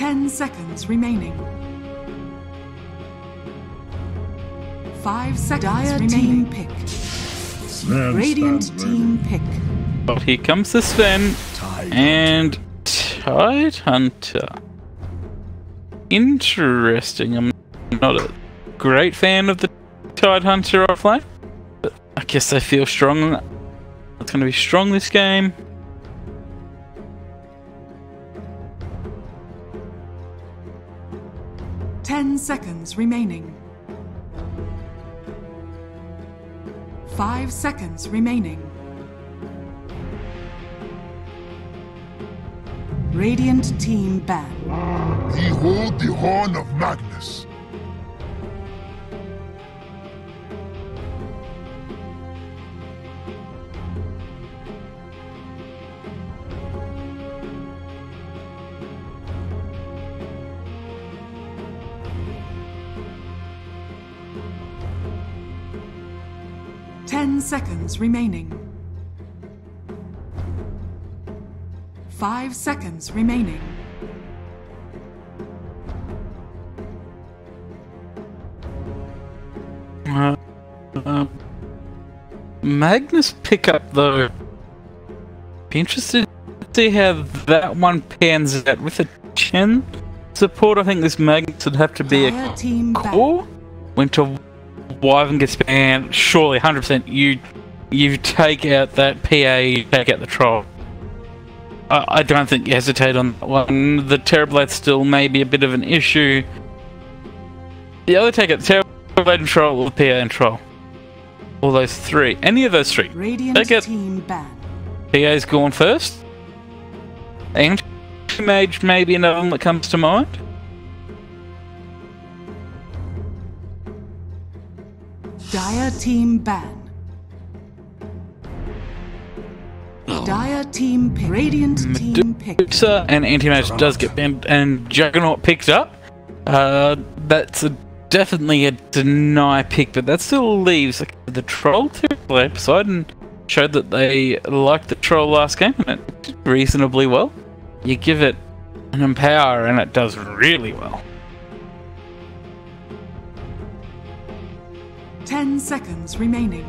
10 seconds remaining. 5 seconds Dire remaining. Team pick. Radiant team pick. Well, here comes the Sven and Tide Hunter. Interesting. I'm not a great fan of the Tide Hunter offlane, but I guess they feel strong. It's going to be strong this game. Ten seconds remaining. 5 seconds remaining. Radiant team ban. Behold the horn of Magnus. Seconds remaining. 5 seconds remaining. Magnus pickup though. Be interested to see how that one pans out with a Chen support. I think this Magnus would have to be a core. Winter Wyvern gets banned, surely 100% you take out that PA, you take out the troll. I don't think you hesitate on that one. The Terrorblade still may be a bit of an issue. The other take out Terrorblade and troll, or the PA and troll. All those three. Any of those three. Radiant team ban. PA's gone first. And Mage may be another one that comes to mind. Dire team ban. Dire team pick. Radiant team pick. And Anti-Mage does get banned, and Juggernaut picked up. That's definitely a deny pick, but that still leaves the Troll to play. Poseidon showed that they liked the Troll last game, and it did reasonably well. You give it an Empower, and it does really well. 10 seconds remaining.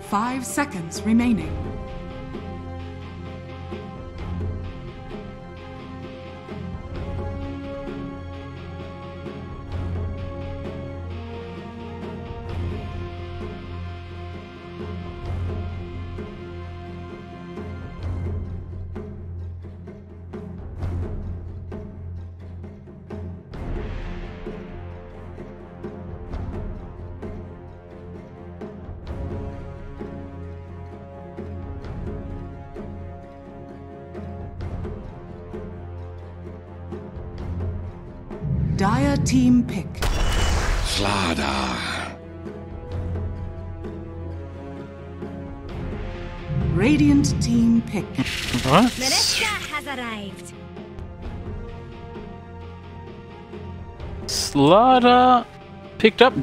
5 seconds remaining. Dire team pick. Slada. Radiant team pick. What? Mereska has arrived. Slada picked up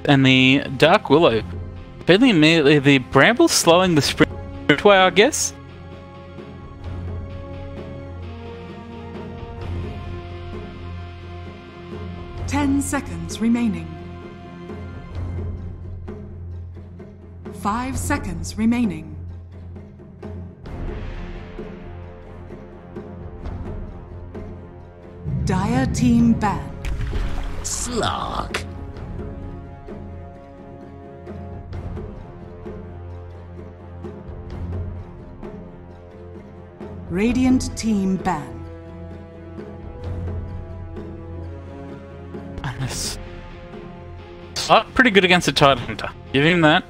and the Dark Willow. Fairly immediately, the Bramble slowing the sprint way, I guess. Seconds remaining. 5 seconds remaining. Dire team ban. Slog. Radiant team ban. Pretty good against the Tide Hunter. Give him that.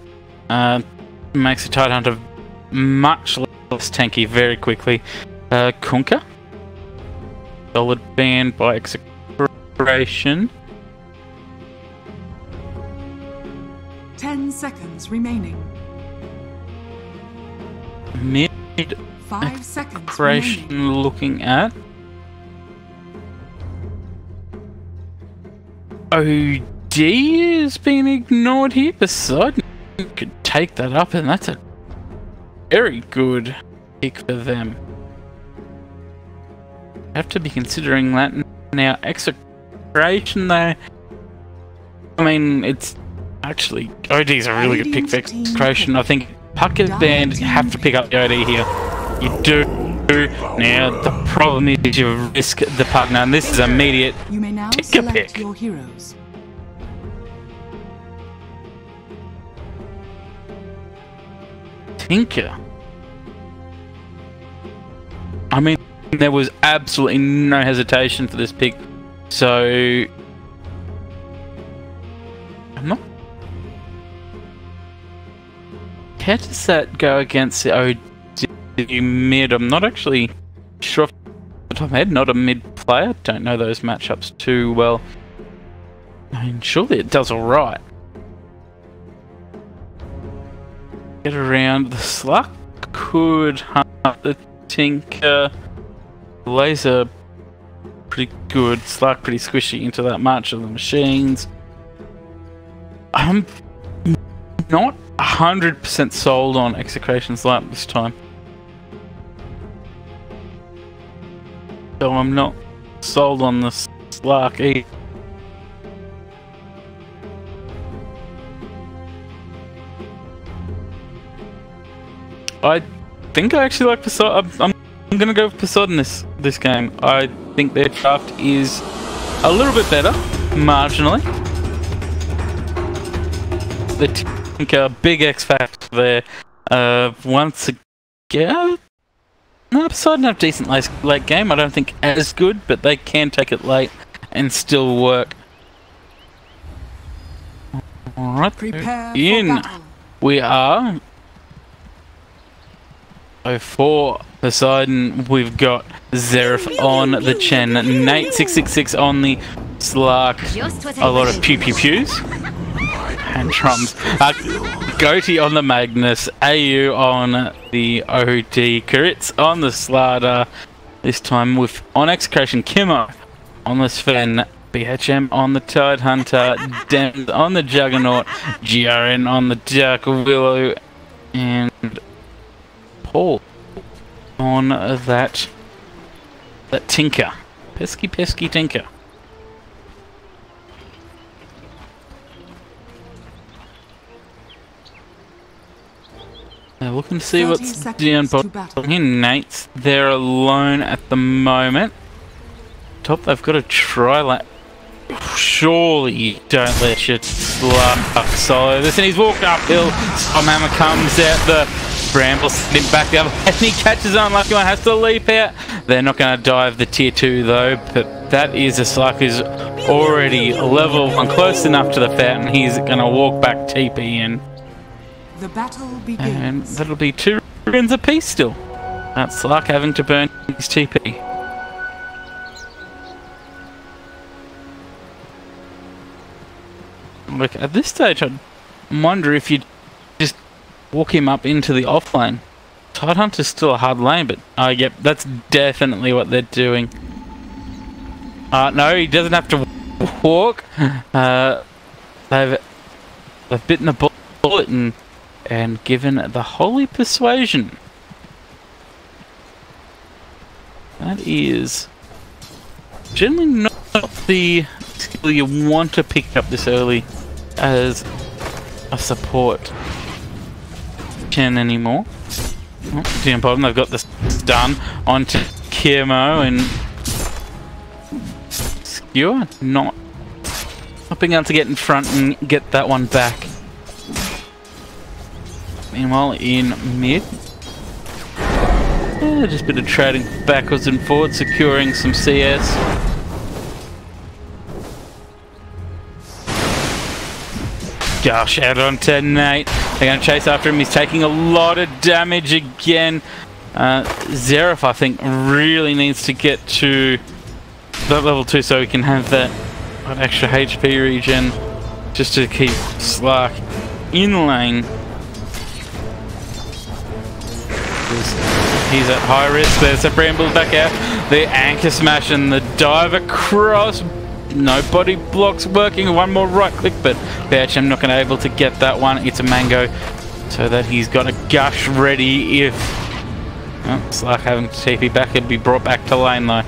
Makes the Tide Hunter much less tanky very quickly. Kunkka. Solid ban by Execration. 10 seconds remaining. Mid 5 seconds Execration remaining. looking at. OD is being ignored here. Poseidon could take that up, and that's a very good pick for them. Have to be considering that now. Execration though, I mean, it's actually OD is a really good pick for Execration. I think Pucket Band have to pick up the OD here. You do. Now the problem is you risk the partner, and this is immediate. You may now Take a select pick. your heroes. Tinker. I mean, there was absolutely no hesitation for this pick, so I'm not. How does that go against the OD mid? I'm not actually sure off the top of my head. Not a mid player. Don't know those matchups too well. I mean, surely it does alright. Get around. The Slug could hunt the Tinker. Laser pretty good. Slug pretty squishy into that March of the Machines. I'm not 100% sold on Execration's Light this time. So I'm not sold on the Slug either. I think I actually like Poseidon. I'm gonna go with Poseidon this game. I think their draft is a little bit better, marginally. The Tinker, big X factor there. Once again, no, Poseidon have decent late game. I don't think as good, but they can take it late and still work. All right, Prepare in for battle. we are. So for Poseidon, we've got Zerif on the Chen, Nate 666 on the Slark, a lot of pew pew pews and drums. Goatee on the Magnus, AU on the OD, Kuritz on the Slarda. This time with on Execration, Kimmo on the Sven, BHM on the Tide Hunter, Dems on the Juggernaut, GRN on the Dark Willow, and Paul on that Tinker. Pesky Tinker. Now looking to see what's down bottom here. Nate's there alone at the moment. Top, they've got to try like. Surely you don't let your Slug solo this, and he's walked uphill. Hammer comes out the brambles, send him back the other way, and he catches on. Lucky one has to leap out. They're not going to dive the tier 2 though, but that is a Slug who's already level 1, close enough to the fountain. He's going to walk back TP in. The battle begins. And that'll be 2 runes apiece still. That's Slug having to burn his TP. Look, at this stage, I wonder if you'd just walk him up into the off lane. Tidehunter's still a hard lane, but yep, that's definitely what they're doing. No, he doesn't have to walk. They've bitten the bullet and given the Holy Persuasion. That is generally not the skill you want to pick up this early as a support Chen anymore. Oh, down bottom, they've got the stun onto Kirmo and Skewer not being able to get in front and get that one back. Meanwhile, in mid, just a bit of trading backwards and forwards, securing some CS. Gosh, out onto Nate. They're going to chase after him. He's taking a lot of damage again. Zerif, I think, really needs to get to that level 2 so he can have that extra HP regen just to keep Slark in lane. He's at high risk. There's a bramble back out. The anchor smash and the dive across. No body blocks working. One more right click, but BHM not going to be able to get that one. It's a mango, so that he's got a gush ready if Oh, it's like having to TP back. It'll be brought back to lane though.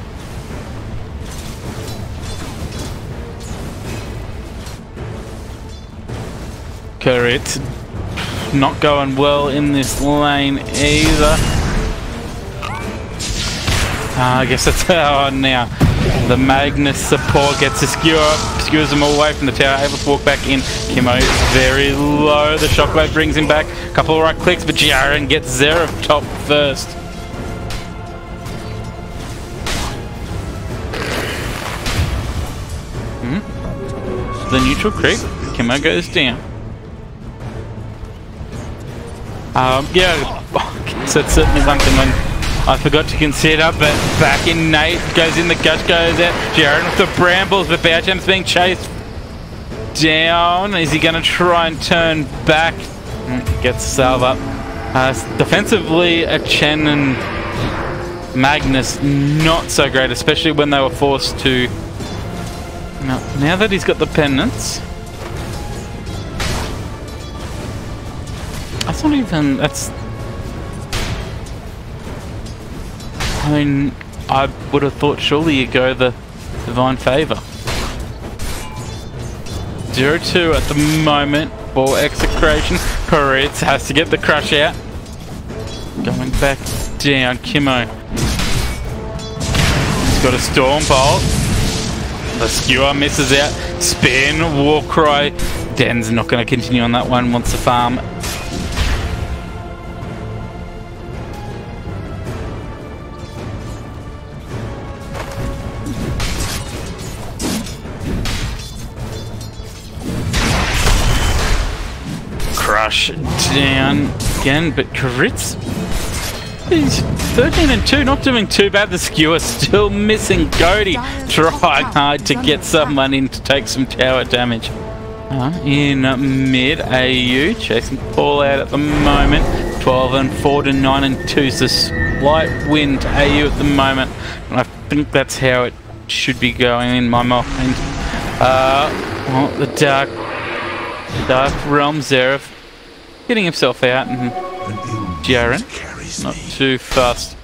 Correct. Not going well in this lane either. I guess that's how now. The Magnus support gets a skewer up, skewers them all away from the tower, able to walk back in. Kimo very low, the shockwave brings him back. A couple of right clicks, but Jaren gets Zerov top first. The neutral creep, Kimo goes down. Yeah, so it's certainly one thing I forgot to consider, but back in Nate, goes in, the gush goes out. Jaren with the brambles, but Boucham's being chased down. Is he going to try and turn back? Gets salve up. Defensively, Chen and Magnus not so great, especially when they were forced to... Now that he's got the pendants... That's not even... That's... I mean, I would have thought surely you go the Divine Favor. 0-2 at the moment for Execration. Koritz has to get the crush out. Going back down, Kimo. He's got a Storm Bolt. The skewer misses out. Spin, Warcry. Den's not going to continue on that one, wants to farm. Crush down again, but Koritz, he's 13-2, not doing too bad. The skewer still missing. Cody trying hard to get someone in to take some tower damage. In mid, AU chasing Paul out at the moment. 12-4 to 9-2, so slight win to AU at the moment. And I think that's how it should be going in my mind. Well, the Dark Realm Zerov getting himself out, and Jaren not too fast.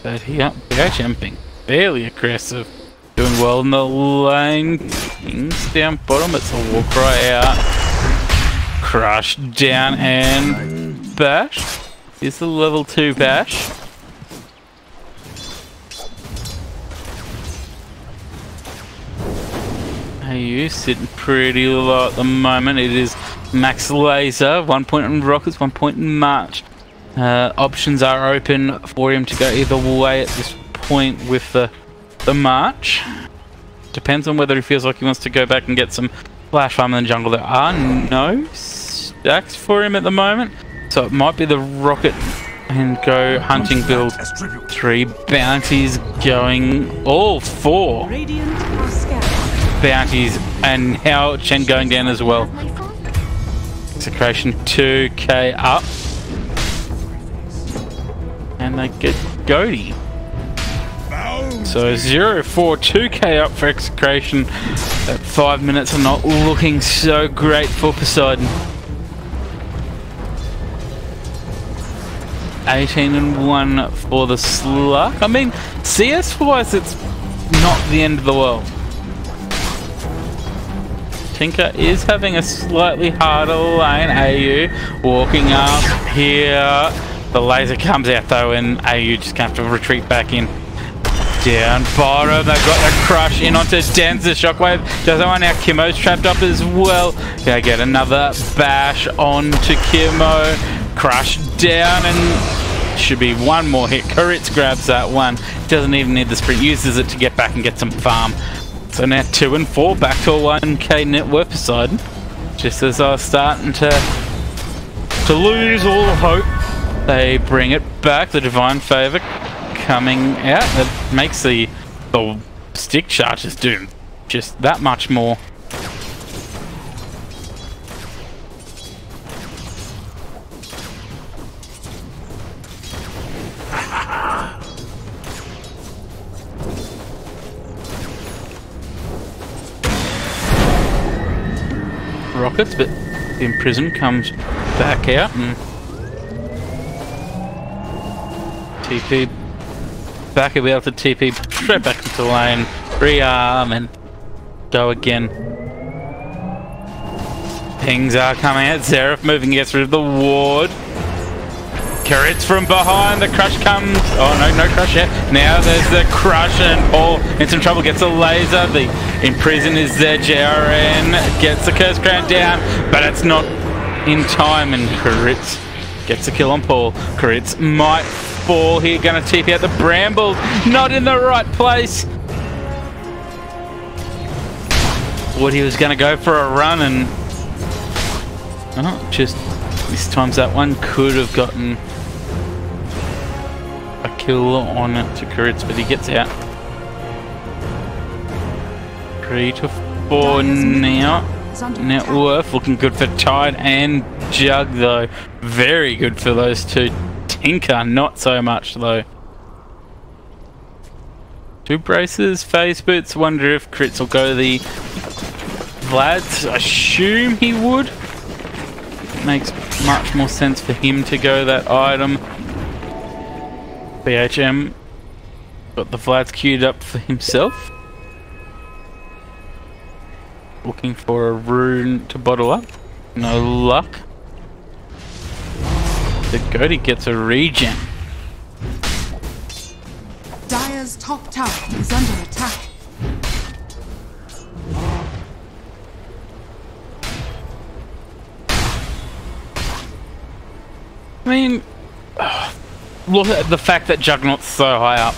But here, bear jumping, fairly aggressive, doing well in the lane. Kings down bottom, it's a Warcry out. Crush down and bash. Is the level 2 bash. AU sitting pretty low at the moment. It is max laser, 1 point in rockets, 1 point in march. Options are open for him to go either way at this point with the march. Depends on whether he feels like he wants to go back and get some flash farm in the jungle. There are no stacks for him at the moment, so it might be the rocket and go hunting build. 3 bounties going, all 4 bounties, and now Chen going down as well. Execration 2k up, and they get Goaty. So 0-4, 2k up for Execration. At 5 minutes are not looking so great for Poseidon. 18-1 for the Slug. I mean, CS wise, it's not the end of the world. Tinker is having a slightly harder lane. AU walking up here. The laser comes out though, and AU just gonna have to retreat back in. Down bottom, they've got the crush in onto Den's. The shockwave doesn't want out. Kimo's trapped up as well. Gonna get another bash onto Kimo. Crush down, and should be one more hit. Koritz grabs that one. Doesn't even need the sprint, uses it to get back and get some farm. So now 2-4, back to a 1k net worth Poseidon. Just as I was starting to lose all hope, they bring it back. The Divine Favor coming out. That makes the stick charges do just that much more. Rockets, but the Imprison comes back out, and TP back, he'll be able to TP straight back into the lane, rearm and go again. Pings are coming out, Xerath moving, gets rid of the ward. Carrots from behind, the crush comes. Oh no, no crush yet. Now there's the crush and Paul in some trouble, gets a laser. The imprison is there, JRN gets the curse crown down, but it's not in time and Carrots gets a kill on Paul. Carrots might fall here, gonna TP out the brambles, not in the right place. Woody was gonna go for a run and just this times that one could have gotten a kill on it to Carrots, but he gets out. 3 to 4 now. Net worth looking good for Tide and Jug though. Very good for those two. Tinker not so much though. 2 braces, phase boots. Wonder if Crits will go the Vlad's. Assume he would. Makes much more sense for him to go that item. BHM got the Vlad's queued up for himself. Looking for a rune to bottle up. No luck. The Goaty gets a regen. Dire's top tower is under attack. I mean, look at the fact that Juggernaut's so high up,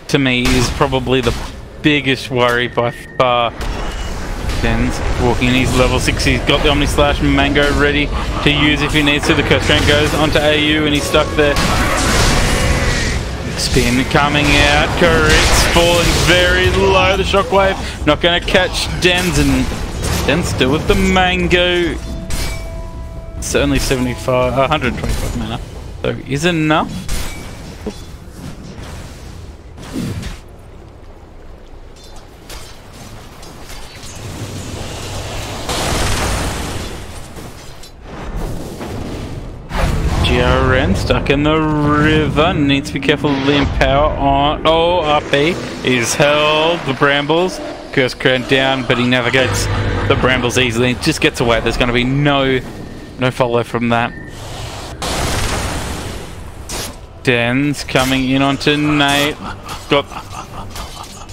to me, is probably the biggest worry by far. Den's walking in, he's level 6, he's got the Omni Slash Mango ready to use if he needs to. The Curse Strength goes onto AU and he's stuck there. Spin coming out, Carrots falling very low, the Shockwave not going to catch Den's, and Den's still with the Mango. It's only 125 mana, so is enough. GRN stuck in the river, needs to be careful of the Empower on. Oh, RP is held, the Brambles, Curse Crown down, but he navigates the Brambles easily, just gets away. There's going to be no follow from that. Den's coming in onto Nate. Got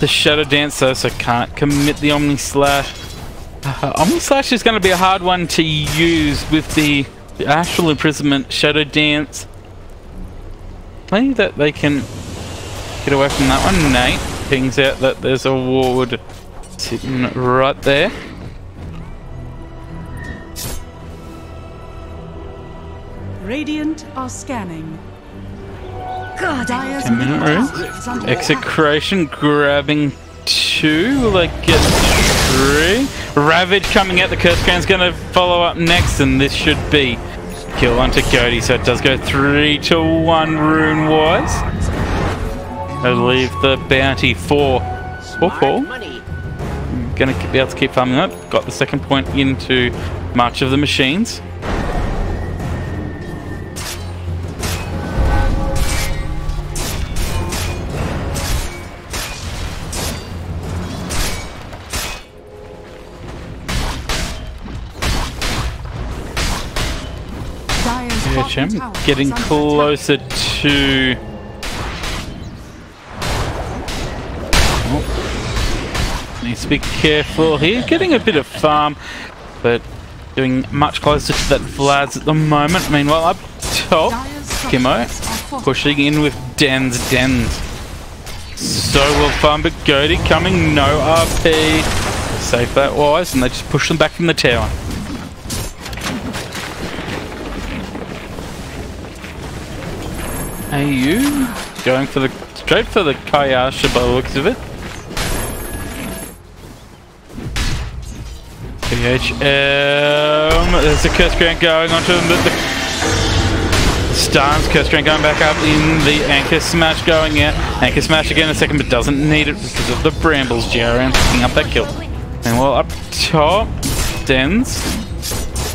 the Shadow Dance though, so can't commit the Omni Slash. Omni Slash is going to be a hard one to use with the Astral Imprisonment, Shadow Dance. Plenty that they can get away from that one. Nate pings out that there's a ward sitting right there. Radiant are scanning. God, Dire's 10-minute middle room. tower is under attack. Execration grabbing 2. Will they get 3? Ravage coming out. The Curse Crown's going to follow up next, and this should be kill onto Goaty. So it does go 3 to 1 rune wise. I leave the bounty for Paul. Going to be able to keep farming that. Got the second point into March of the Machines. Getting closer to... Oh. Needs to be careful here. Getting a bit of farm, but doing much closer to that Vlad's at the moment. Meanwhile, up top, Kimmo pushing in with Den's. So well farmed, but Goaty coming, no RP. Safe that wise, and they just push them back from the tower. AU going for the straight for the Kayasha by the looks of it. BHM, there's the Curse Crown going onto the Stans. Curse Crown going back up in the Anchor Smash going out. Anchor Smash again in a second, but doesn't need it because of the Brambles. JRN picking up that kill. And well, up top, Den's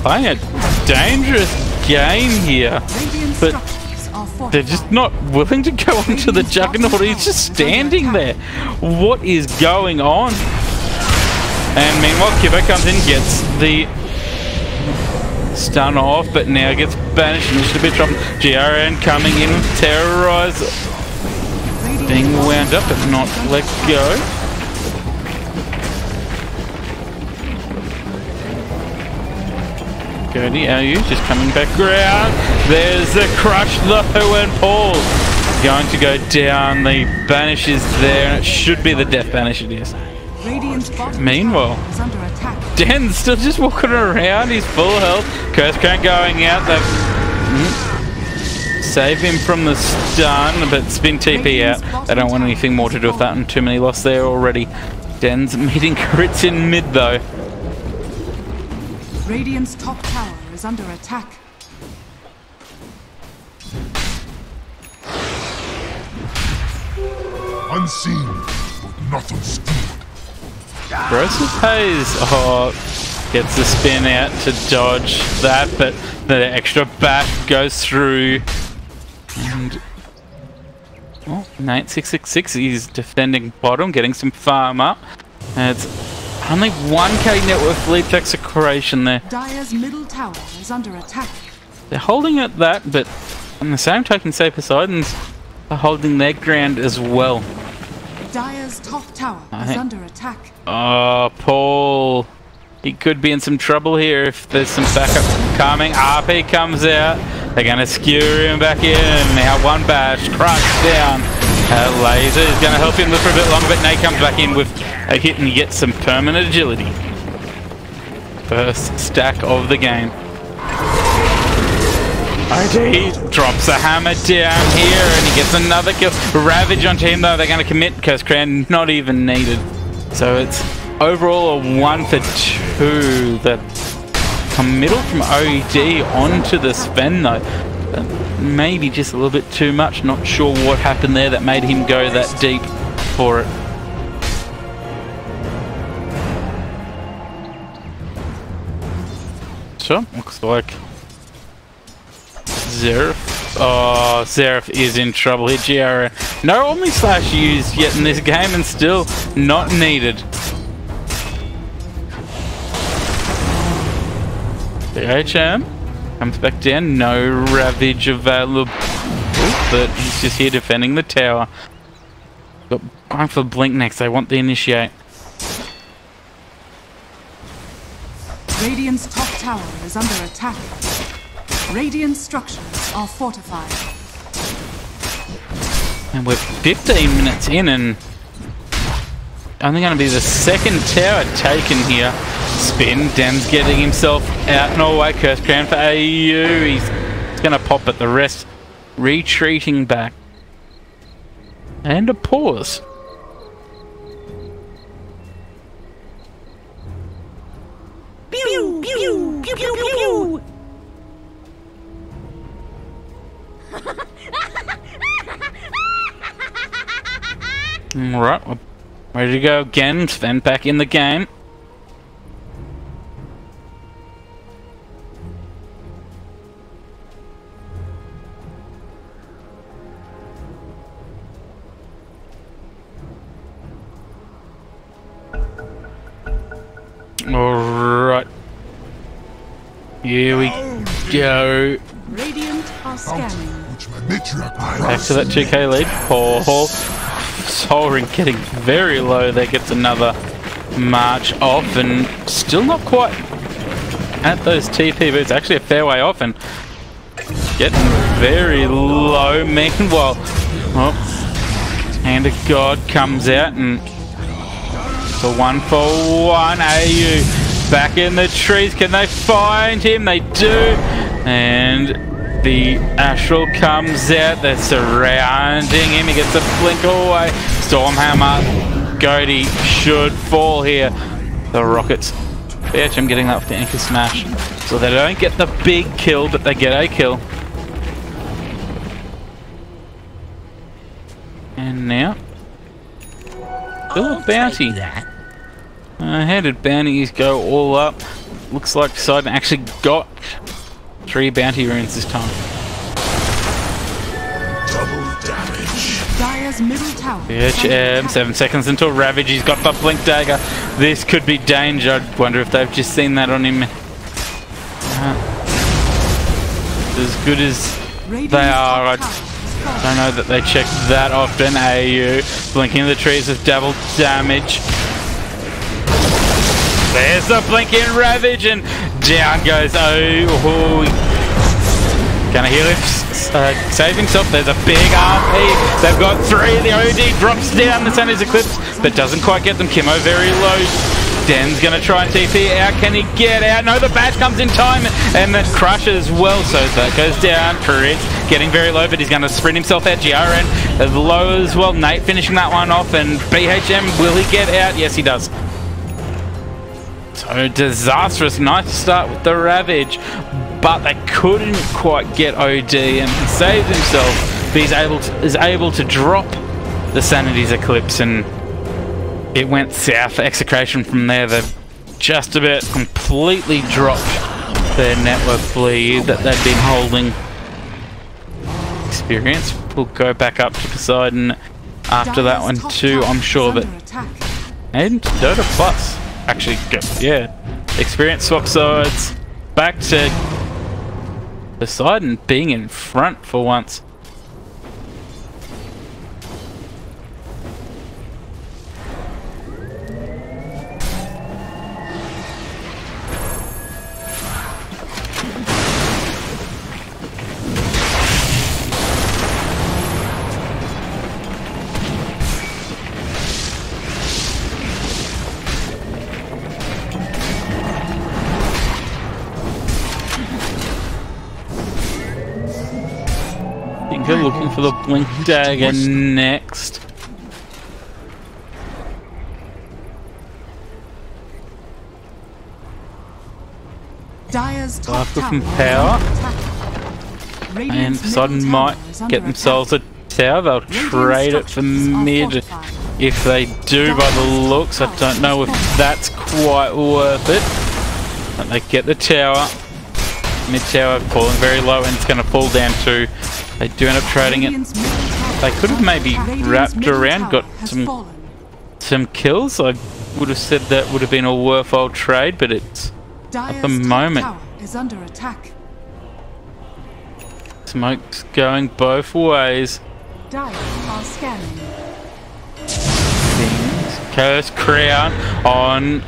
playing a dangerous game here, but They're just not willing to go onto the Juggernaut. He's just standing there. What is going on? And meanwhile, Kibbo comes in, gets the stun off, but now gets banished and just a bit trouble. GRN coming in with Terrorize. Being wound up but not let go. Cody, AU just coming back around. There's the crush though, and Paul going to go down. The banish is there, and it should be the death banish it is. Meanwhile, Dan's still just walking around. He's full health. Curse Crank going out. They've save him from the stun, but spin TP out. They don't want anything more to do with that, and too many lost there already. Dan's meeting crits in mid though. Radiant's top tower is under attack. Unseen, but not unskilled. Broseph Hayes gets the spin out to dodge that, but the extra bash goes through. And Nate 666 is defending bottom, getting some farm up. And it's only 1k net worth lead to Execration there. Dire's middle tower is under attack. They're holding at that, but on the same token, say Poseidon's are holding their ground as well. Dire's top tower is under attack. Oh, Paul. He could be in some trouble here if there's some backup coming. RP comes out. They're going to skewer him back in. Now one bash, crushed down. Laser is going to help him live for a bit longer, but Nate comes back in with a hit and he gets some permanent agility. First stack of the game. OD drops a hammer down here and he gets another kill. Ravage onto him though. They're going to commit because Cran not even needed. So it's overall a 1 for 2. The committal from OD onto the Sven though. Maybe just a little bit too much. Not sure what happened there that made him go that deep for it. So, looks like Zerif. Oh, Zerif is in trouble here. GRN. No Omni Slash used yet in this game and still not needed. The HM comes back down. No Ravage available, but he's just here defending the tower. Got going for Blink next. They want the initiate. Radiant's top tower is under attack. Radiant structures are fortified. And we're 15 minutes in and only going to be the second tower taken here. Spin, Dem's getting himself out and away. Curse Crown for AU. He's going to pop at the rest. Retreating back. And a pause. Pew, pew, pew, pew, pew. Alright, we're ready to go again. Sven back in the game. Alright. Here we go. Radiant are scanning. Back to that 2k lead. Paul Soaring getting very low there, gets another march off and still not quite at those TP boots. Actually a fair way off and getting very low. Meanwhile, Hand of God comes out and it's a 1-for-1. AU back in the trees. Can they find him? They do. And the Astral comes out. They're surrounding him. He gets a blink away. Stormhammer. Goaty should fall here. The Rockets. BHM getting that with the Anchor Smash. So they don't get the big kill, but they get a kill. And now, still a bounty. How did bounties go all up? Looks like Poseidon actually got 3 bounty runes this time. Dire's middle tower. BHM, 7 seconds until Ravage. He's got the Blink Dagger. This could be danger. I wonder if they've just seen that on him. As good as they are, I don't know that they check that often. AU blinking the trees with double damage. There's the blinking Ravage, and down goes gonna heal him, save himself. There's a big RP. They've got 3. The OD drops down. The Sun is Eclipse, but doesn't quite get them. Kimmo very low. Den's gonna try and TP out. Can he get out? No, the bash comes in time, and the crush as well. So that goes down. Courage getting very low, but he's gonna sprint himself out. GRN low as well. Nate finishing that one off, and BHM, will he get out? Yes, he does. So disastrous. Nice to start with the Ravage, but they couldn't quite get OD, and he saved himself. But is able to drop the Sanity's Eclipse, and it went south for Execration from there. They've just about completely dropped their network bleed that they've been holding. Experience will go back up to Poseidon after that one too, I'm sure. But and Dota Plus actually, yeah, experience swap sides back to Poseidon being in front for once. We're looking for the Blink Dagger next. Dire's top After from tower. power, and Poseidon might get themselves a tower. They'll trade it for mid if they do. By the looks, I don't know if that's quite worth it. But they get the tower. Mid tower falling very low, and it's going to fall down too. They do end up trading it. They could have maybe wrapped around, got some kills. I would have said that would have been a worthwhile trade, but it's at the moment. Is under attack. Smoke's going both ways. Dire are scanning. Curse Crown on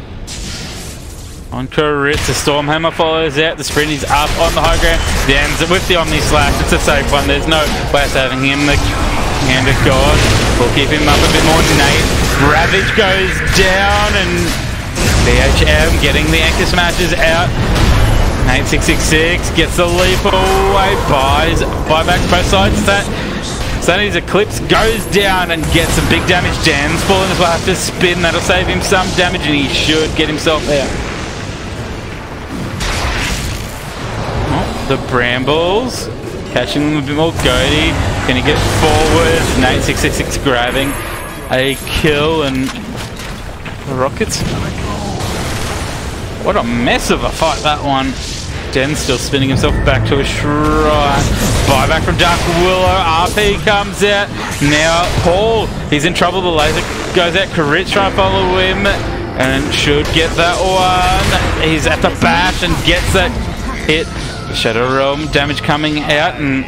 Kuritz. The Stormhammer follows out. The sprint is up on the high ground. Dan's with the Omni Slash. It's a safe one. There's no way of having him. The Hand of God will keep him up a bit more. Nate. Ravage goes down, and BHM getting the Anchor Smashes out. Nate 666 gets the leap away. Buyback both sides. Sunny's Eclipse goes down and gets some big damage. Dan's falling as well. Have to spin. That'll save him some damage, and he should get himself out. The Brambles catching them a bit more. Goaty, can he get forward? Nate 666 grabbing a kill, and the Rockets. What a mess of a fight that one. Den still spinning himself back to a shrine. Buyback from Dark Willow. RP comes out. Now Paul, he's in trouble. The laser goes out. Karitz trying to follow him and should get that one. He's at the bash and gets that hit. Shadow Realm damage coming out, and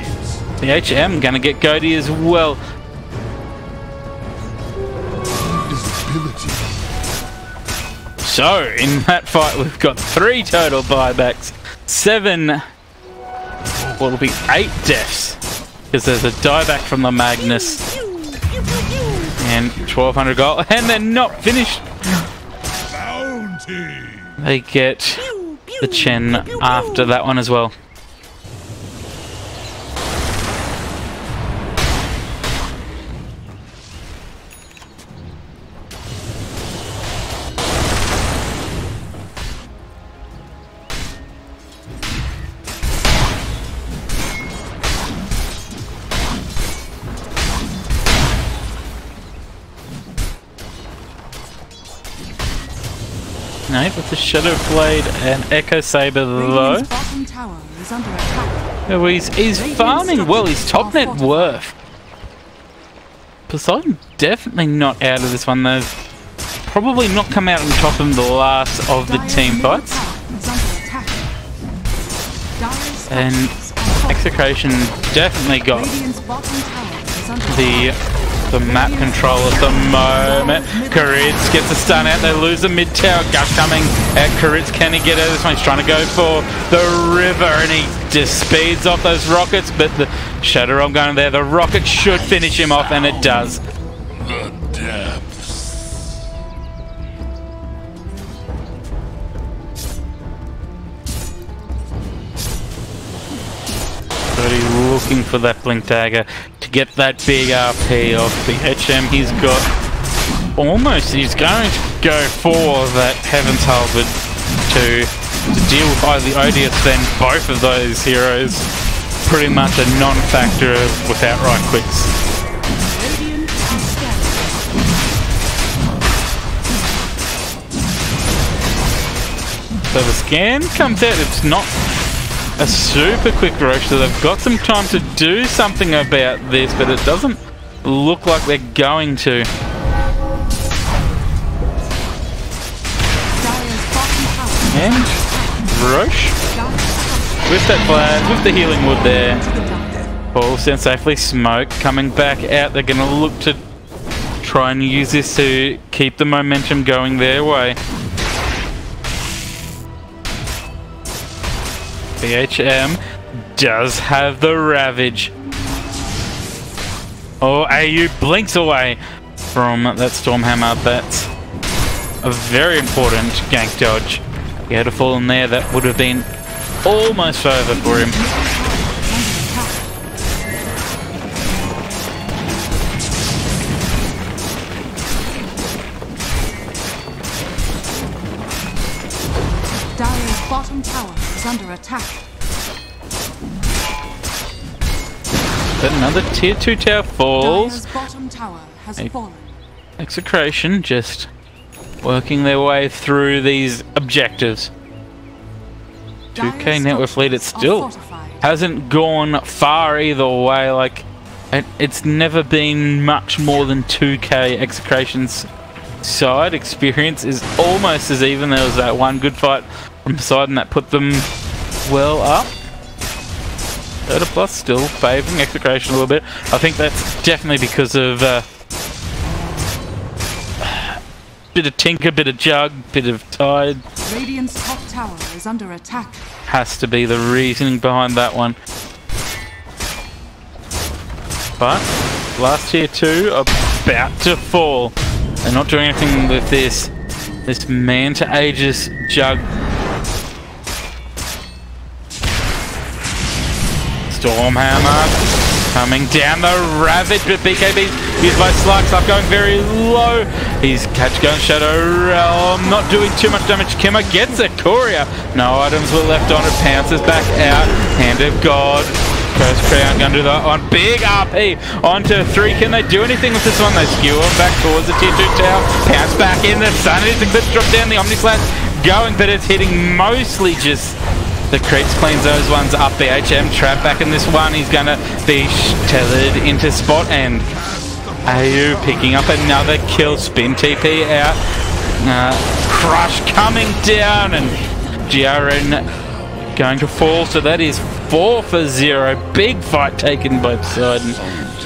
the HM gonna get Goaty as well. So in that fight we've got 3 total buybacks, 7, well it'll be 8 deaths, because there's a dieback from the Magnus, and 1200 gold, and they're not finished. They get the Chen after that one as well. Nate with the Shadow Blade and Echo Saber though. Oh, he's farming well, he's top net worth. Poseidon definitely not out of this one. They've probably not come out on top in the last of the team fights. And Execration definitely got the map control at the moment. Karitz gets a stun out. They lose the mid tower. Gush coming at Karitz. Can he get out of this one? He's trying to go for the river, and he just speeds off those rockets. But the Shadow Realm going there. The rocket should finish him off, and it does. The depths. But he's looking for that blink dagger to get that big RP off the HM. He's got almost, he's going to go for that Heaven's Halberd to deal with either the ODS, then both of those heroes. Pretty much a non-factor without right quicks. So the scan comes out, it's not a super quick rush, so they've got some time to do something about this, but it doesn't look like they're going to. And Roche with that flag, with the healing wood there. Paul sent safely. Smoke coming back out. They're going to look to try and use this to keep the momentum going their way. BHM does have the Ravage. Oh, AU blinks away from that Stormhammer. That's a very important gank dodge. He had a fall in there, that would have been almost over for him. Dire's bottom tower is under attack. But another tier 2 tower falls. Dire's bottom tower has fallen. Execration just working their way through these objectives. 2k network lead, it still hasn't gone far either way. Like, it's never been much more than 2k. Execration's side experience is almost as even. There was that one good fight from Poseidon that put them well up. Dota Plus still favouring Execration a little bit. I think that's definitely because of bit of Tinker, bit of Jug, bit of Tide. Radiant's top tower is under attack. Has to be the reasoning behind that one. But last tier 2 about to fall. They're not doing anything with this man to Aegis Jug. Stormhammer coming down the Ravage, but BKB's used by Slux up, going very low. He's catch gun Shadow Realm, not doing too much damage. Kimmer gets a Courier. No items were left on it. Pounces back out. Hand of God. Curse Crown gun to that one. Big RP onto 3. Can they do anything with this one? They skew him back towards the tier 2 tower. Pounce back in. The Sun is the Eclipse drop down. The Omni Slant going, but it's hitting mostly just the creeps. Cleans those ones up. The HM trap back in this one. He's gonna be tethered into spot, and AU picking up another kill. Spin TP out. Crush coming down, and GRN going to fall. So that is 4 for 0. Big fight taken by Poseidon,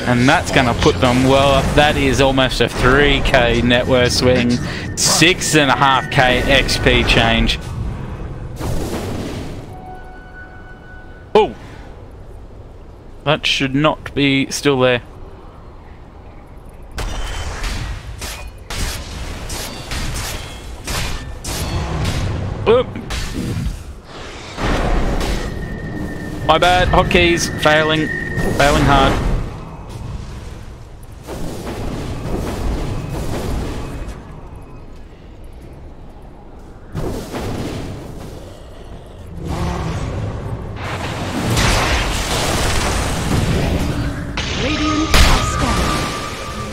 and that's going to put them well up. That is almost a 3k net worth swing, 6.5k XP change. Oh, that should not be still there. Oop. My bad, hotkeys, failing hard.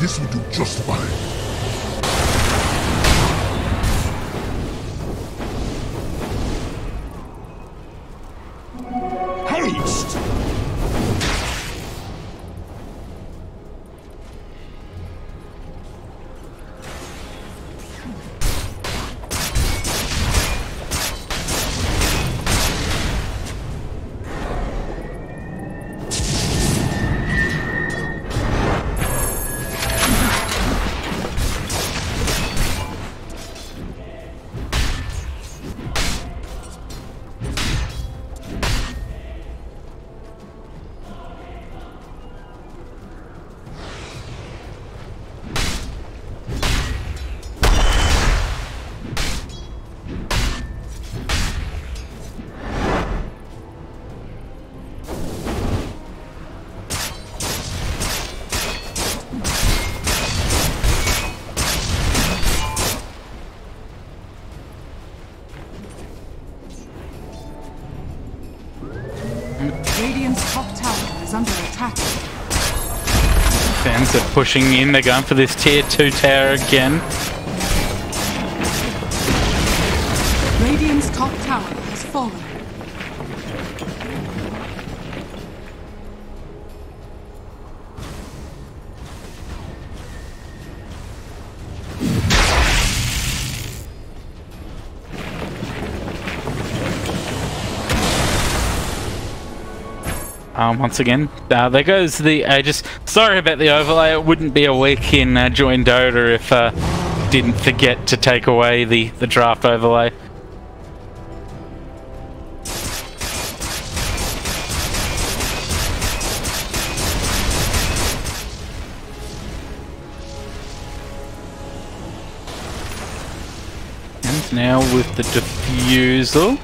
This will do just fine. Ends up pushing in. They're going for this tier 2 tower again. Radiant's top tower has fallen. Once again, there goes the Aegis. Sorry about the overlay. It wouldn't be a week in Join Dota if didn't forget to take away the draft overlay. And now with the defusal.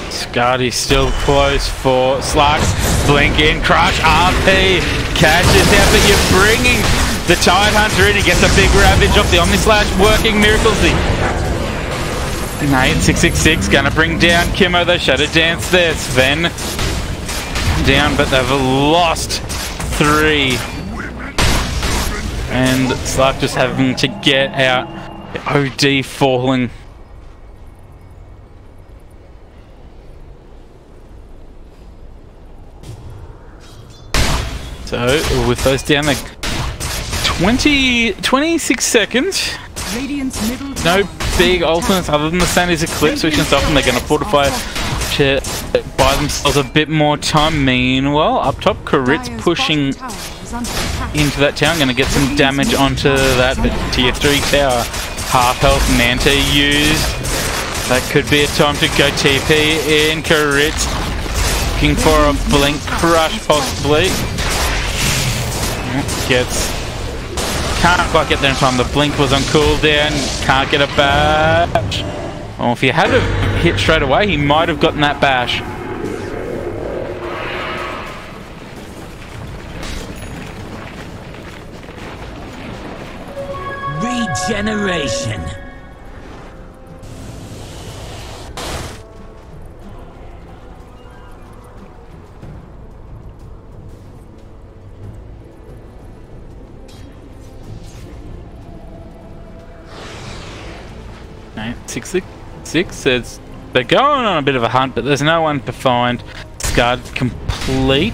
Scardy's still close for Slugs. Blink in, crush, RP, cashes out, but you're bringing the Tide Hunter in. He gets a big ravage off the Omnislash, working miracles. The Nade 666 gonna bring down Kimmo, though. Shadow Dance there. Sven down, but they've lost 3. And Slug just having to get out. OD falling. So, with those down like 26 seconds. No big ultimates other than the Sandy's Eclipse, which can stop them. They're going to fortify to buy themselves a bit more time. Meanwhile, up top, Karit's pushing into that tower. Going to get some damage onto that tier 3 tower. Half health Manta used. That could be a time to go TP in. Karit looking for a blink crush possibly. Can't quite get there in time. The blink was on cooldown. Can't get a bash. Well, if he had to hit straight away, he might have gotten that bash. Regeneration. Right, 666 says they're going on a bit of a hunt, but there's no one to find. Scarred complete.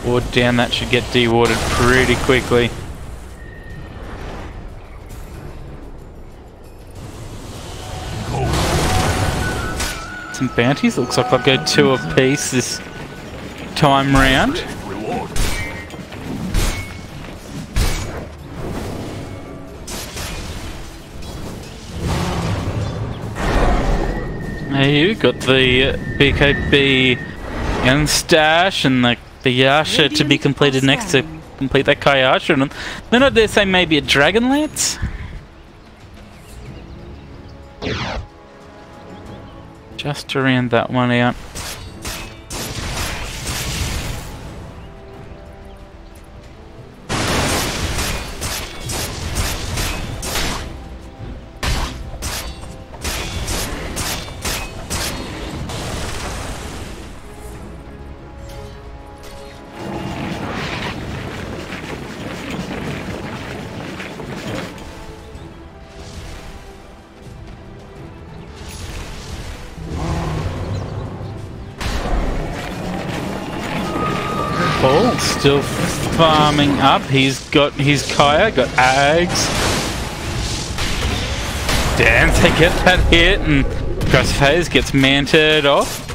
Ward down, that should get dewarded pretty quickly. Some bounties, looks like I'll go 2 apiece this time round. You got the BKB and stash and the Yasha to be completed next to complete that Kayasha. And then I'd dare say maybe a Dragon Lance. Just to round that one out. Paul still farming up. He's got his Kaya, got Ags. Damn, they get that hit, and Crossphase gets manted off.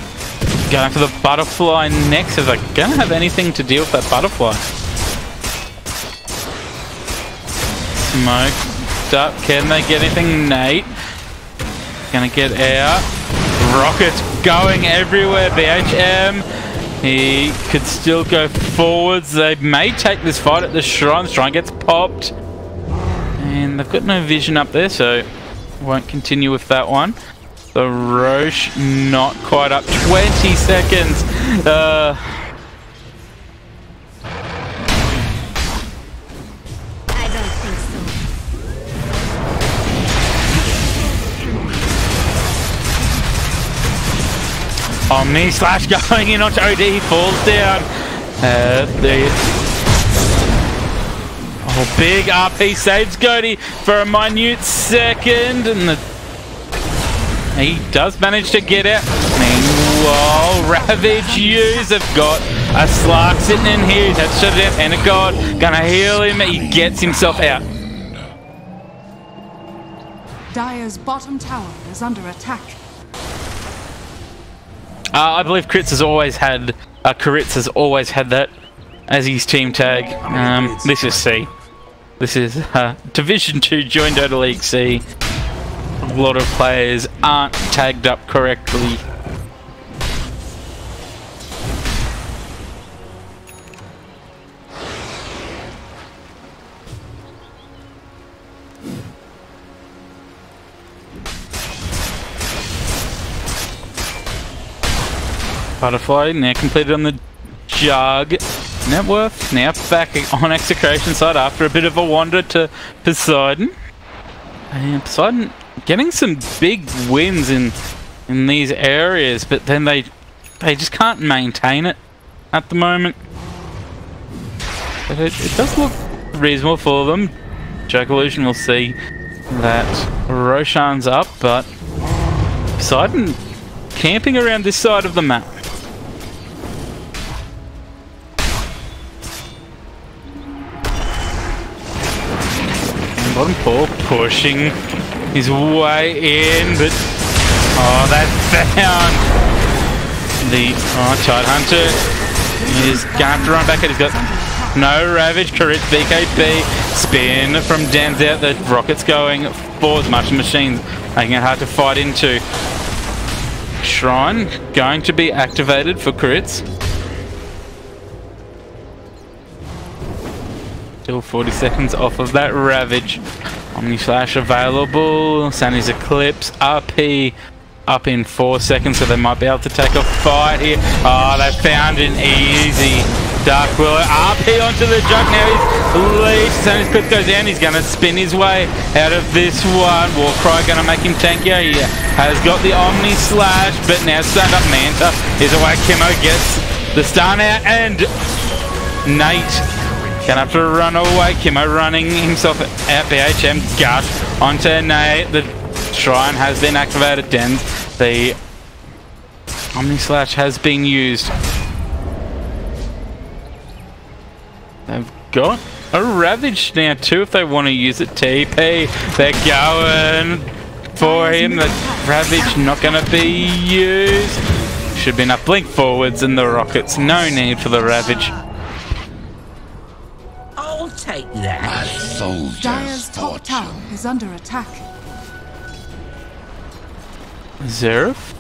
Going for the butterfly next. Is like gonna have anything to deal with that butterfly. Smoked up. Can they get anything? Nate gonna get out. Rockets going everywhere. BHM. He could still go forwards. They may take this fight at the Shrine. Shrine gets popped. And they've got no vision up there, so won't continue with that one. The Roche not quite up. 20 seconds. I don't think so. Omni slash going in onto OD. He falls down. Big RP saves Goaty for a minute second, and he does manage to get out. Meanwhile, Ravage U's have got a Slark sitting in here. He's had to shut it down. And a God gonna heal him. He gets himself out. Dire's bottom tower is under attack. I believe Crits has always had that as his team tag. This is C. This is Division 2 Join Dota League C. A lot of players aren't tagged up correctly. Butterfly now completed on the Jug. Net worth now back on Execration side after a bit of a wander to Poseidon. And Poseidon getting some big wins in these areas, but then they just can't maintain it at the moment. But it does look reasonable for them. Juggolution will see that Roshan's up, but Poseidon camping around this side of the map. Bottom Paul pushing his way in, but that found the Tidehunter is gonna have to run back. He's got no Ravage, Karit, BKB, spin from Dan's out. The rocket's going forward. Martian machines making it hard to fight into. Shrine going to be activated for crits. Still 40 seconds off of that Ravage. Omni Flash available. Sunny's Eclipse. RP up in 4 seconds, so they might be able to take a fight here. Oh, they found an easy Dark Willow. RP onto the Jug. Now he's leashed. Sunny's Eclipse goes down. He's going to spin his way out of this one. Warcry going to make him tankier. He has got the Omni Slash, but now Stand Up Manta is away. Kimmo gets the stun out, and Nate gonna have to run away. Kimmo running himself out. BHM Gush onto Nate. The Shrine has been activated. Dens. The Omni Slash has been used. They've got a Ravage now too if they want to use it. TP. They're going for him. The Ravage not gonna be used. Should be enough blink forwards and the rockets. No need for the Ravage. Take that. Dire's top tower is under attack. Zerif.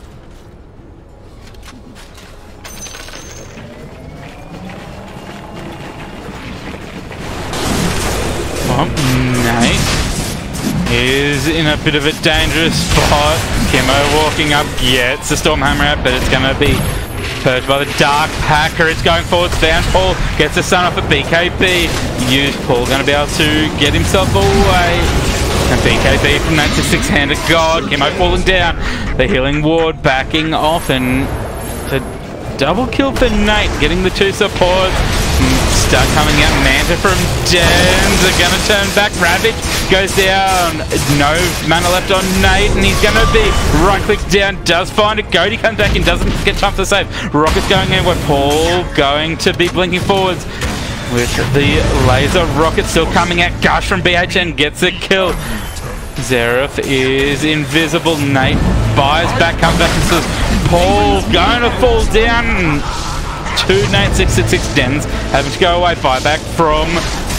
Nate is in a bit of a dangerous spot. Kimmo walking up, gets the Stormhammer out, but it's going to be purged by the Dark Packer. It's going forward. Found Paul. Gets the stun off at BKB. Used Paul. Going to be able to get himself away. And BKB from that to six-handed God. Kimmo falling down. The healing ward backing off. And the double kill for Nate. Getting the two supports. Start coming out. Manta from Dens. They're going to turn back. Ravage goes down. No mana left on Nate, and he's going to be right-clicked down. Does find it. Goaty comes back and doesn't get time to save. Rocket's going in where Paul going to be blinking forwards with the laser. Rocket still coming out. Gush from BHN gets a kill. Zerif is invisible. Nate fires back, comes back and says, Paul going to fall down. 2 Nate 666 Dens having to go away. Buyback from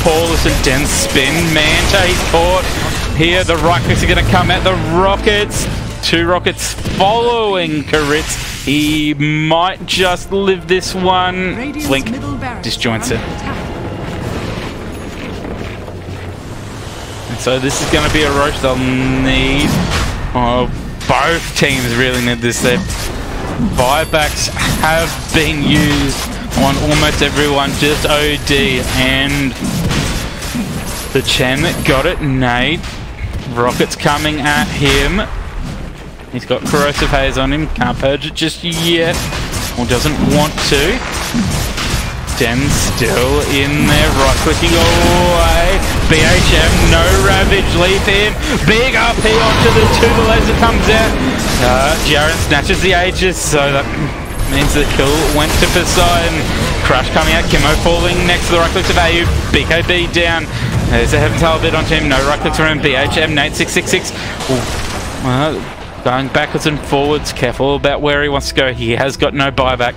Paulus and Dens spin. Manta, he's caught here. The right clicks are going to come at the rockets. 2 rockets following Karitz. He might just live this one. Blink disjoints it. And so this is going to be a rush they'll need. Oh, both teams really need this. Their buybacks have been used on almost everyone, just OD, and the Chen got it. Nate, rockets coming at him. He's got corrosive haze on him, can't purge it just yet, or doesn't want to. Den still in there, right clicking away. BHM, no Ravage, leap in. Big RP onto the two, the laser comes out. Jaren snatches the Aegis, so that means the kill went to Poseidon. Crush coming out, Kimmo falling next to the right click of AU. BKB down. There's a Heaven's Hell bit onto him, no right clicks around BHM, Nate 666. Going backwards and forwards, careful about where he wants to go. He has got no buyback.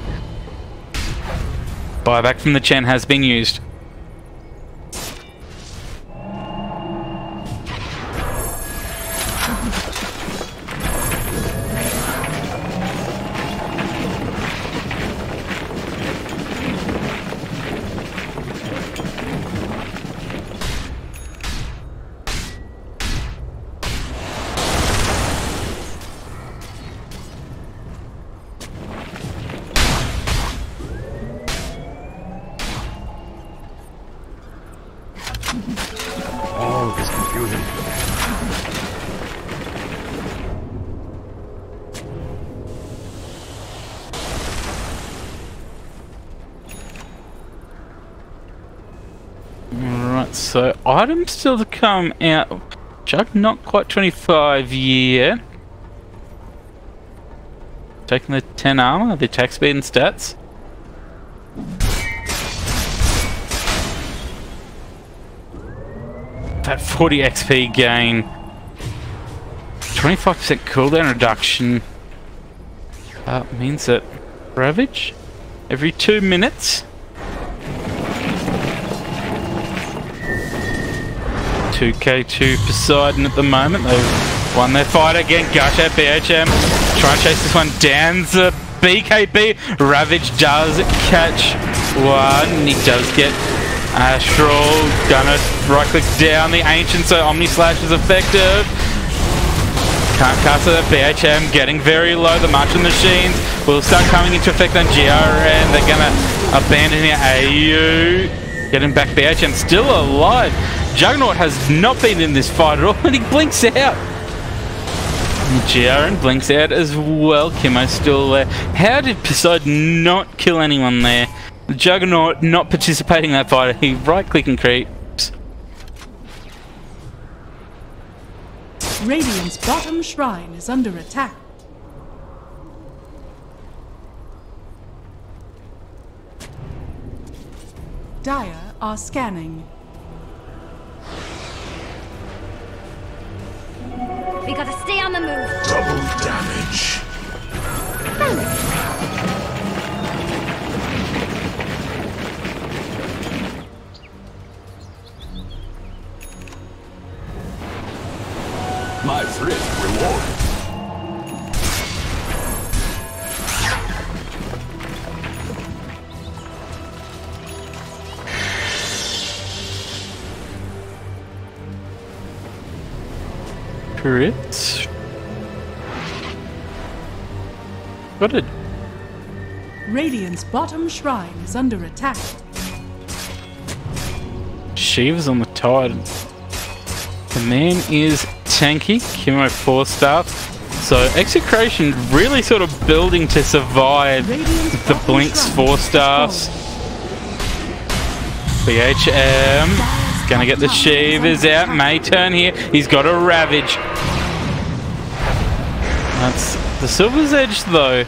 Buyback from the Chen has been used. All this confusion. Alright, so items still to come out. Jug not quite 25 yet. Taking the 10 armor, the attack speed and stats. That 40 XP gain, 25% cooldown reduction, means that Ravage every 2 minutes. 2k to Poseidon at the moment. They've won their fight again. Gush at BHM. Try and chase this one down. The BKB. Ravage does catch one. He does get Astral, gonna right click down the Ancient, so Omni Slash is effective. Can't cast it at BHM, getting very low. The Marching Machines will start coming into effect on GRN. They're gonna abandon the AU. Getting back BHM, still alive. Juggernaut has not been in this fight at all, and he blinks out. GRN blinks out as well. Kimmo's still there. How did Poseidon not kill anyone there? The Juggernaut not participating in that fight. He right-click and creeps. Radiant's bottom shrine is under attack. Dire are scanning. We gotta stay on the move. Double damage. My thrift reward. Crits. Got it. Radiant's bottom shrine is under attack. Shiva's on the tide. The man is tanky. Kimmo 4-star. So Execration really sort of building to survive the Blinks 4-stars. BHM gonna get the Shivas out. May turn here. He's got a Ravage. That's the Silver's Edge though.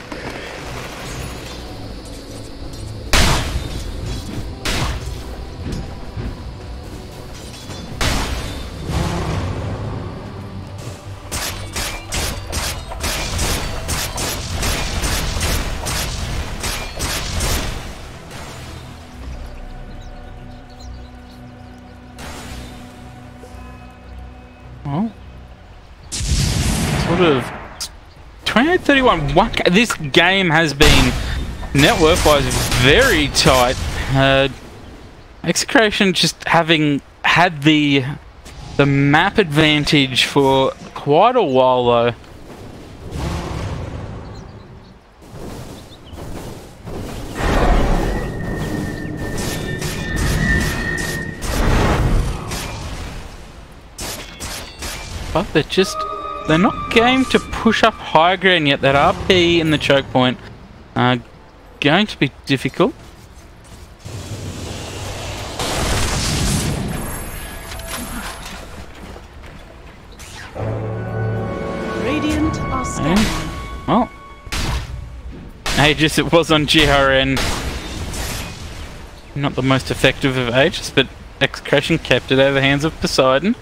Well, sort of 28-31. This game has been net worth-wise very tight. Execration just having had the map advantage for quite a while though. But they're not game to push up high ground yet. That RP and the choke point are going to be difficult. standing. Well, Aegis it was on GRN. Not the most effective of Aegis, but Execration kept it out of the hands of Poseidon.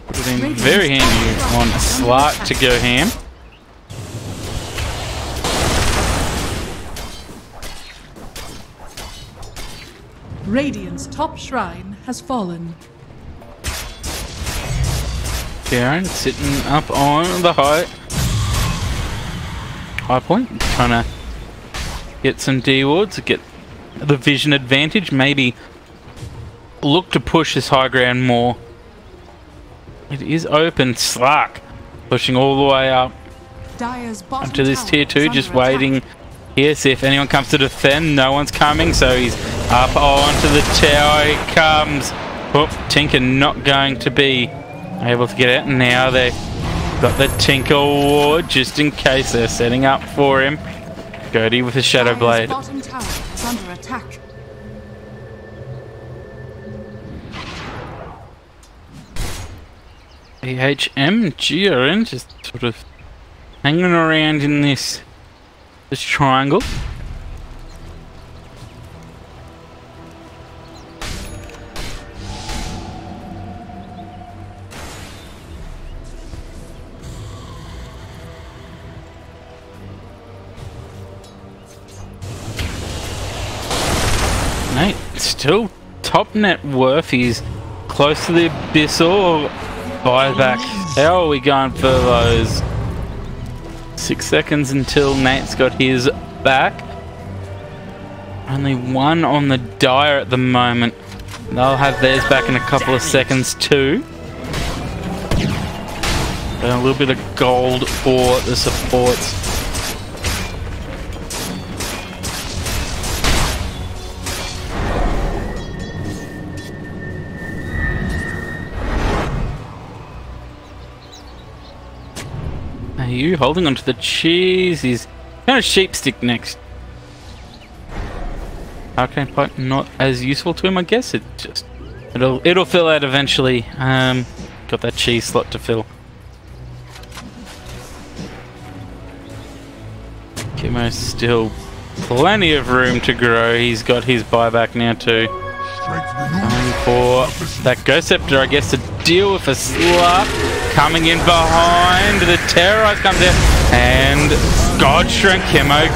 It's been very handy on Slark to go ham. Radiant's top shrine has fallen. Garen sitting up on the high point, trying to get some D wards, get the vision advantage, maybe look to push this high ground more. It is open. Slark pushing all the way up to this tier 2, just waiting here, see if anyone comes to defend. No one's coming, so he's up onto the tower. He comes. Oh, Tinker not going to be able to get out. Now they've got the Tinker ward just in case they're setting up for him. Gertie with a Shadow Blade. Bottom tower is under attack. EHM, GRN just sort of hanging around in this triangle. Nate, still top net worth. He's close to the Abyssal buyback. How are we going for those 6 seconds until Nate's got his back? Only one on the Dire at the moment. They'll have theirs back in a couple of seconds too. And a little bit of gold for the supports. You holding onto the cheese. He's kind of sheepstick next. Arcane Pipe not as useful to him, I guess. It'll fill out eventually. Got that cheese slot to fill. Kimo's still plenty of room to grow. He's got his buyback now too. For that Ghost Scepter, I guess, to deal with a slap. Coming in behind, the Terrorize comes in, and God Strength Kimo,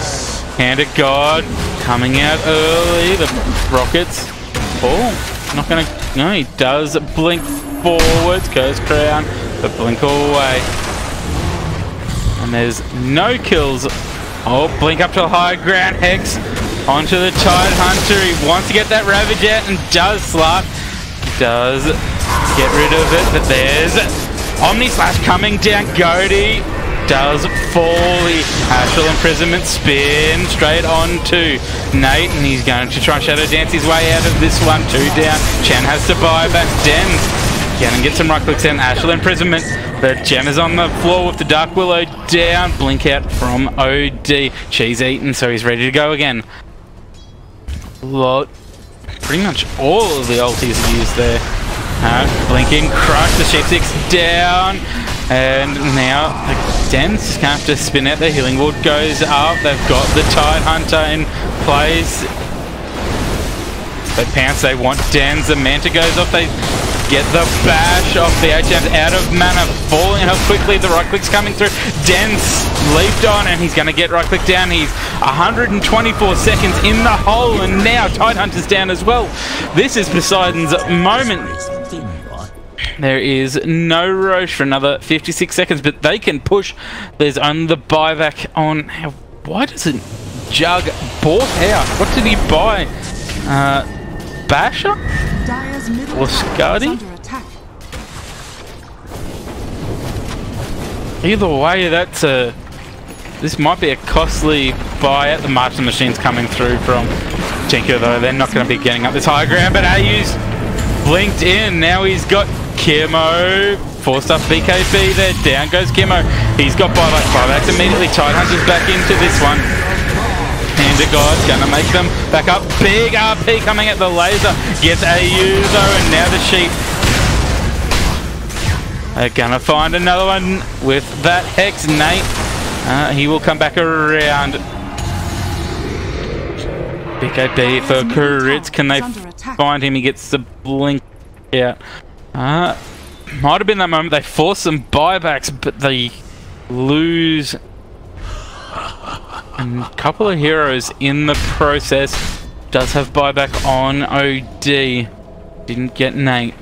Hand of God, coming out early, the Rockets, oh, not gonna, no, he does blink forwards, Curse Crown, but blink away, and there's no kills, oh, blink up to the high ground, Hex, onto the Tide Hunter, he wants to get that Ravage out, and does slap, does get rid of it, but there's Omni Slash coming down. Goaty does fall. The Astral Imprisonment spin straight on to Nate, and he's going to try and Shadow Dance his way out of this one. 2 down. Chen has to buy back. Den's going to get some right clicks in. Astral Imprisonment. The gem is on the floor with the Dark Willow down. Blink out from OD. She's eaten, so he's ready to go again. Pretty much all of the ultis are used there. Blinking, crush, the Sheep 6 down, and now the Den's gonna have to spin out. The healing ward goes up. They've got the Tide Hunter in place. They pounce, they want Den's. The Manta goes off. They get the bash off the HMs out of mana, falling how quickly the right click's coming through. Den's leaped on, and he's gonna get right click down. He's 124 seconds in the hole, and now Tide Hunter's down as well. This is Poseidon's moment. There is no Roche for another 56 seconds, but they can push. There's only the buyback on. Why doesn't Jug bought out? What did he buy? Basher? Or Skadi? Either way, that's a. This might be a costly buy at the Marching Machines coming through from Tinker, though. They're not going to be getting up this high ground, but AU's blinked in. Now he's got Kimo, 4-star BKB there, down goes Kimo. He's got buybacks immediately. Tide Hunter's back into this one. Hand of God, gonna make them back up. Big RP coming at the laser. Gets AU though, and now the Sheep They're gonna find another one with that Hex. Nate, he will come back around. BKB for crits. Can they find him? He gets the blink out. Might have been that moment they force some buybacks, but they lose a couple of heroes in the process. Does have buyback on OD. Didn't get Nate.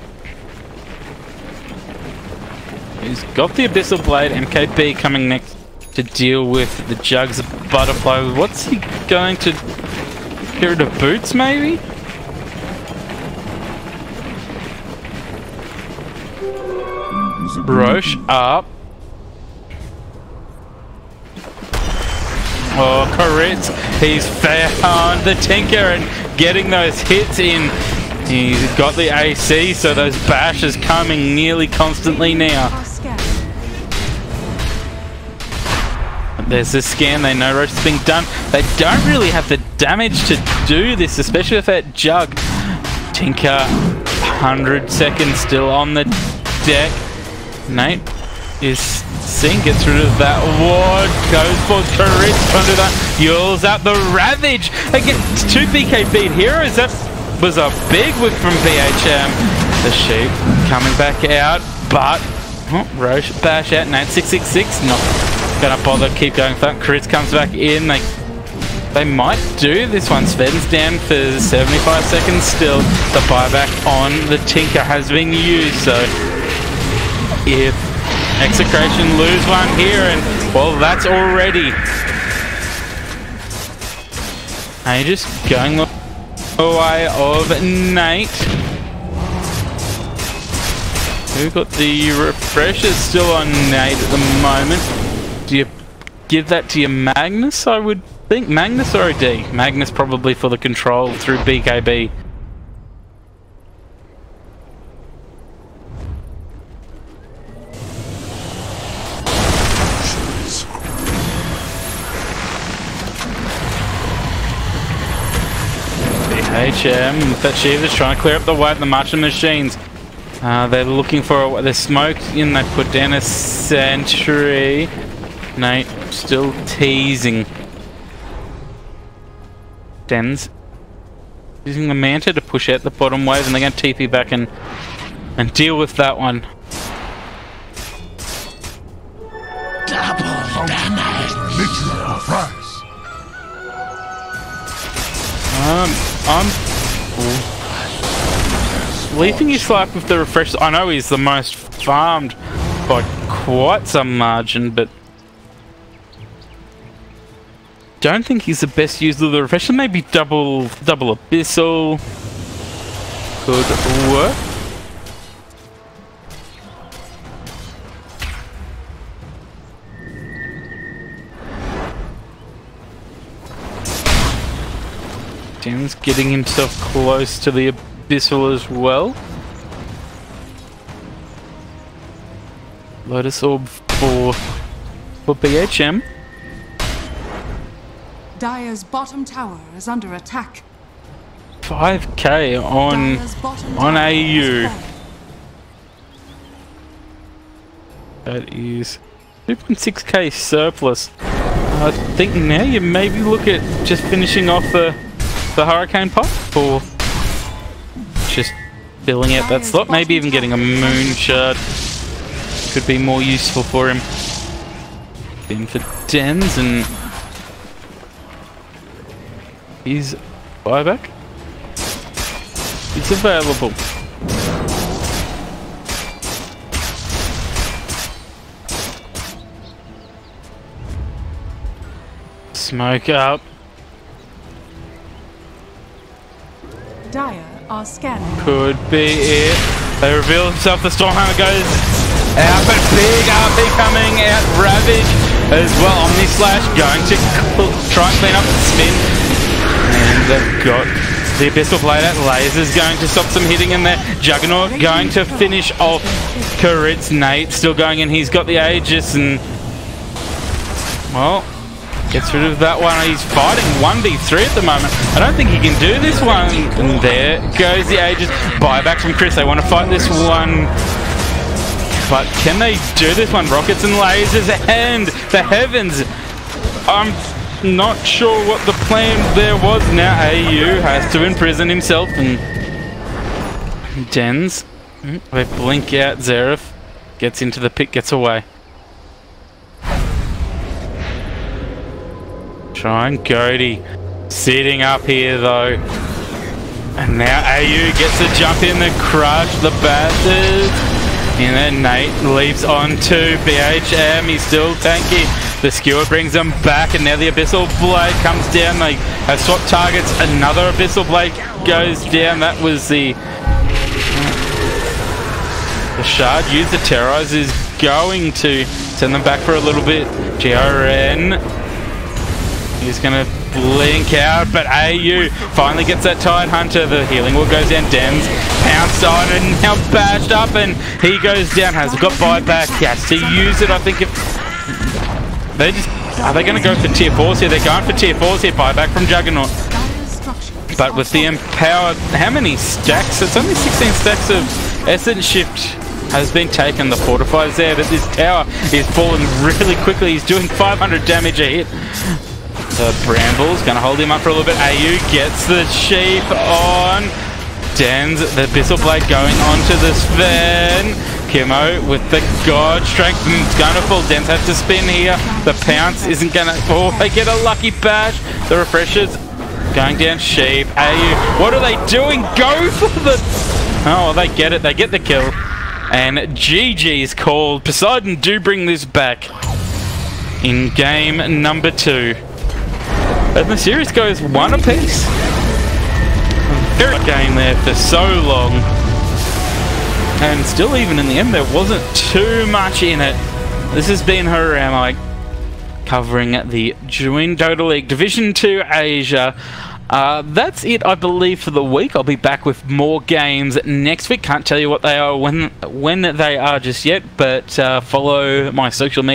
He's got the Abyssal Blade. MKB coming next to deal with the Jugs Butterfly. What's he going to get rid of? Boots, maybe? Roche up. Oh, Koritz, he's found the Tinker and getting those hits in. He's got the AC, so those bashes coming nearly constantly now. There's this scan, they know Roche is being done. They don't really have the damage to do this, especially with that Jug. Tinker, 100 seconds still on the deck. Nate is seen, gets rid of that ward, goes for Koritz, trying to do that, Yules out the Ravage against 2 BKB heroes. That was a big whip from BHM. The Sheep coming back out, but Roche bash out. Nate 666, not gonna bother, keep going for that. Koritz comes back in, they might do this one. Sven's down for 75 seconds still. The buyback on the Tinker has been used, so if Execration lose one here, and well, that's already Aegis going the way of Nate, who got the refreshers still on Nate at the moment. Do you give that to your Magnus? I would think Magnus or OD. Magnus probably for the control through BKB. HM, that Shiva's trying to clear up the way at the Marching Machines. They're looking for the smoke in, they put down a sentry. Nate still teasing. Dens using the Manta to push out the bottom wave, and they're going to TP back and deal with that one. Double damage. I'm leaving his life with the refresh. I know he's the most farmed by quite some margin, but don't think he's the best user of the refresh. Maybe double Abyssal could work. Tim's getting himself close to the Abyssal as well. Lotus Orb for BHM. Dire's bottom tower is under attack. 5k on AU. That is 2.6k surplus. I think now you maybe look at just finishing off the Hurricane Pop, or just filling out that slot. Maybe even getting a Moon Shard could be more useful for him. In for Dens, and his buyback it's available. Smoke up. Dire are scanning. Could be it. They reveal himself. The Stormhammer goes out, but big RP coming out. Ravage as well. Omni Slash going to try and clean up the spin. And they've got the Abyssal Blade out. Lasers going to stop some hitting in there. Juggernaut going to finish off Koritz. Nate still going in. He's got the Aegis, and well, gets rid of that one. He's fighting 1v3 at the moment. I don't think he can do this one. And there goes the Aegis. Buyback from Chris. They want to fight this one. But can they do this one? Rockets and lasers and the heavens. I'm not sure what the plan there was. Now AU has to imprison himself and Dens. They blink out. Xerath gets into the pit, gets away. Try and Goaty sitting up here though. And now AU gets a jump in the crush, the bastards. And then Nate leaps onto BHM, he's still tanky. The skewer brings them back and now the Abyssal Blade comes down. They have swapped targets, another Abyssal Blade goes down. That was the Shard used the Terrorize is going to send them back for a little bit. GRN is going to blink out, but AU finally gets that Tide Hunter. The healing will goes down. Dems pounced on and now bashed up and he goes down. Has got buyback. He has to use it. I think if they just are they going to go for tier 4s here? They're going for tier 4s here. Buyback from Juggernaut. But with the empowered, how many stacks? It's only 16 stacks of Essence Shift has been taken. The fortifiers there, but this tower is falling really quickly. He's doing 500 damage a hit. The Bramble's going to hold him up for a little bit. AU gets the sheep on. Dens, the Abyssal Blade going onto the Sven. Kimo with the God Strength. It's going to fall. Dens have to spin here. The Pounce isn't going to... Oh, they get a lucky bash. The Refreshers going down. Sheep. AU, what are they doing? Go for the... Oh, they get it. They get the kill. And GG is called. Poseidon do bring this back in game number 2. And the series goes 1 apiece. Very game there for so long. And still even in the end there wasn't too much in it. This has been Horroramic covering the Join Dota League Division 2 Asia. That's it, I believe, for the week. I'll be back with more games next week. Can't tell you what they are when they are just yet, but follow my social media.